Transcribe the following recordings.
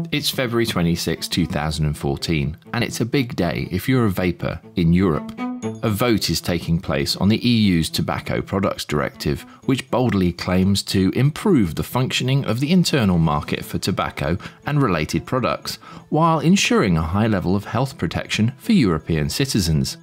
It's February 26, 2014, and it's a big day if you're a vapor in Europe. A vote is taking place on the EU's Tobacco Products Directive, which boldly claims to improve the functioning of the internal market for tobacco and related products, while ensuring a high level of health protection for European citizens.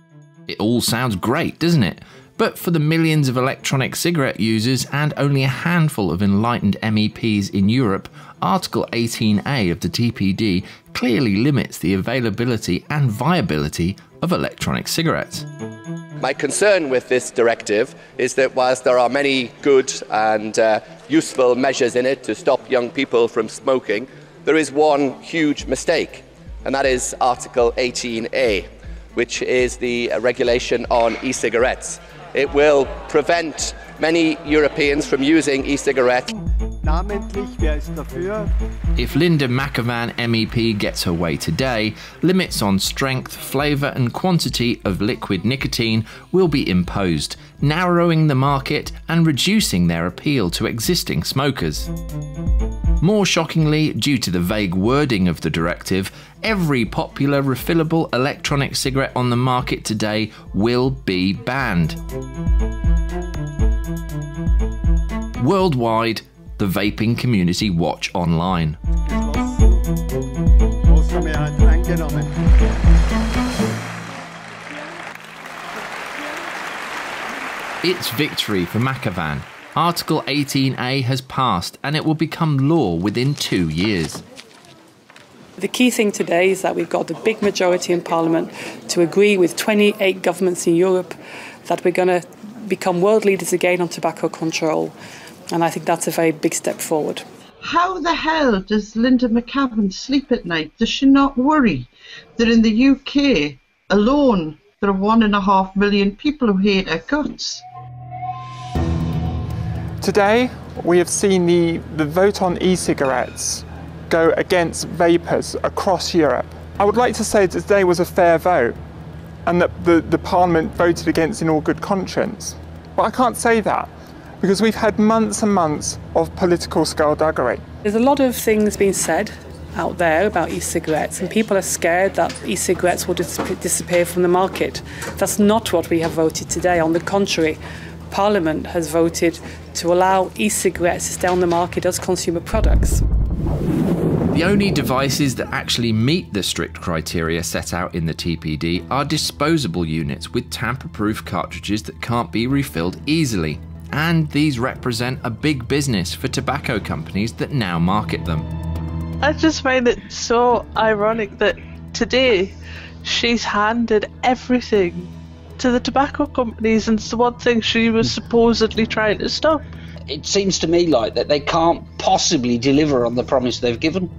It all sounds great, doesn't it? But for the millions of electronic cigarette users and only a handful of enlightened MEPs in Europe, Article 18A of the TPD clearly limits the availability and viability of electronic cigarettes. My concern with this directive is that whilst there are many good and useful measures in it to stop young people from smoking, there is one huge mistake, and that is Article 18A, which is the regulation on e-cigarettes. It will prevent many Europeans from using e-cigarettes. If Linda McAvan MEP gets her way today, limits on strength, flavour and quantity of liquid nicotine will be imposed, narrowing the market and reducing their appeal to existing smokers. More shockingly, due to the vague wording of the directive, every popular refillable electronic cigarette on the market today will be banned. Worldwide, the vaping community watch online. It's victory for McAvan. Article 18A has passed and it will become law within 2 years. The key thing today is that we've got a big majority in Parliament to agree with 28 governments in Europe that we're going to become world leaders again on tobacco control. And I think that's a very big step forward. How the hell does Linda McAvan sleep at night? Does she not worry that in the UK alone there are 1.5 million people who hate her guts? Today we have seen the vote on e-cigarettes go against vapers across Europe. I would like to say that today was a fair vote and that the Parliament voted against in all good conscience. But I can't say that, because we've had months and months of political skullduggery. There's a lot of things being said out there about e-cigarettes, and people are scared that e-cigarettes will disappear from the market. That's not what we have voted today. On the contrary, Parliament has voted to allow e-cigarettes to stay on the market as consumer products. The only devices that actually meet the strict criteria set out in the TPD are disposable units with tamper-proof cartridges that can't be refilled easily. And these represent a big business for tobacco companies that now market them. I just find it so ironic that today she's handed everything to the tobacco companies, and it's the one thing she was supposedly trying to stop. It seems to me like that they can't possibly deliver on the promise they've given.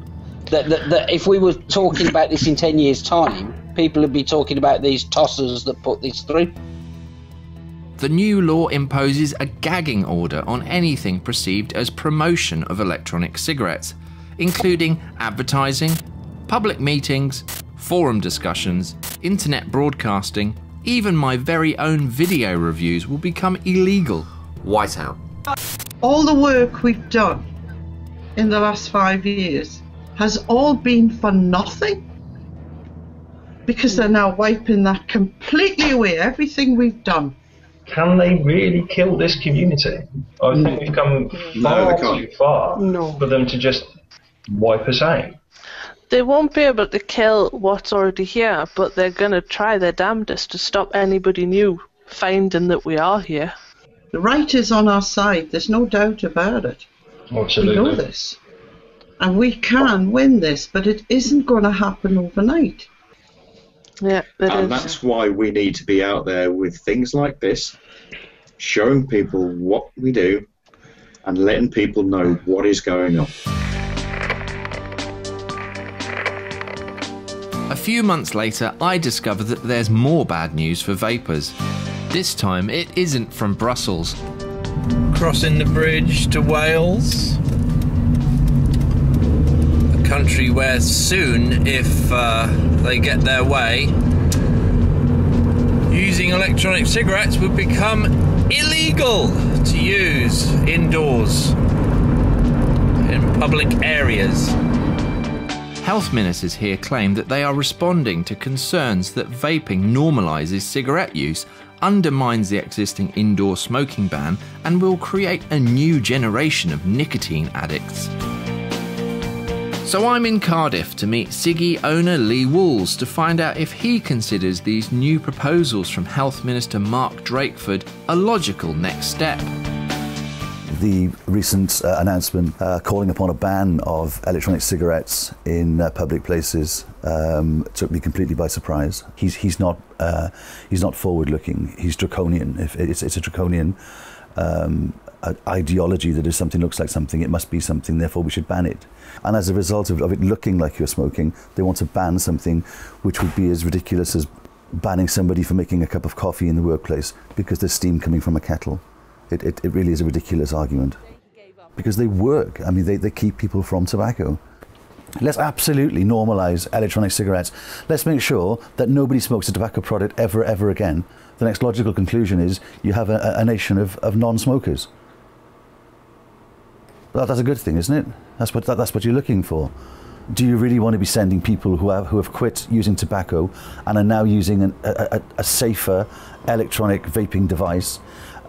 That if we were talking about this in 10 years' time, people would be talking about these tossers that put this through. The new law imposes a gagging order on anything perceived as promotion of electronic cigarettes, including advertising, public meetings, forum discussions, internet broadcasting. Even my very own video reviews will become illegal. Whiteout. All the work we've done in the last 5 years has all been for nothing, because they're now wiping that completely away, everything we've done. Can they really kill this community? I think we've come far too far for them to just wipe us out. They won't be able to kill what's already here, but they're going to try their damnedest to stop anybody new finding that we are here. The right is on our side, there's no doubt about it. Absolutely. We know this. And we can win this, but it isn't going to happen overnight. Yeah, and that's why we need to be out there with things like this, showing people what we do and letting people know what is going on. A few months later, I discover that there's more bad news for vapers. This time, it isn't from Brussels. Crossing the bridge to Wales. A country where soon, if they get their way, using electronic cigarettes would become illegal to use indoors. in public areas. Health ministers here claim that they are responding to concerns that vaping normalises cigarette use, undermines the existing indoor smoking ban, and will create a new generation of nicotine addicts. So I'm in Cardiff to meet Ciggy owner Lee Walls to find out if he considers these new proposals from Health Minister Mark Drakeford a logical next step. The recent announcement calling upon a ban of electronic cigarettes in public places took me completely by surprise. He's not forward-looking. He's draconian. If it's a draconian ideology that if something looks like something, it must be something. Therefore, we should ban it. And as a result of it looking like you're smoking, they want to ban something which would be as ridiculous as banning somebody for making a cup of coffee in the workplace because there's steam coming from a kettle. It really is a ridiculous argument. Because they work. I mean, they keep people from tobacco. Let's absolutely normalise electronic cigarettes. Let's make sure that nobody smokes a tobacco product ever again. The next logical conclusion is you have a nation of non-smokers. Well, that's a good thing, isn't it? That's what you're looking for. Do you really want to be sending people who have quit using tobacco and are now using a safer electronic vaping device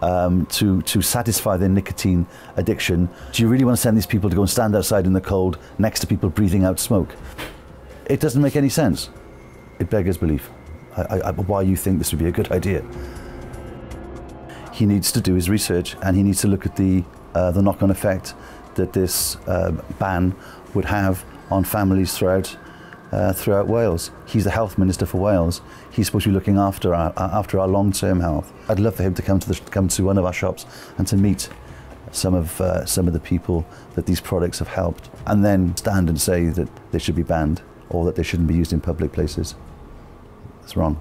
to satisfy their nicotine addiction? Do you really want to send these people to go and stand outside in the cold next to people breathing out smoke? It doesn't make any sense. It beggars belief. Why you think this would be a good idea? He needs to do his research, and he needs to look at the knock-on effect that this ban would have on families throughout Wales. He's the Health Minister for Wales. He's supposed to be looking after our long-term health. I'd love for him to come to one of our shops and to meet some of the people that these products have helped, and then stand and say that they should be banned or that they shouldn't be used in public places. It's wrong.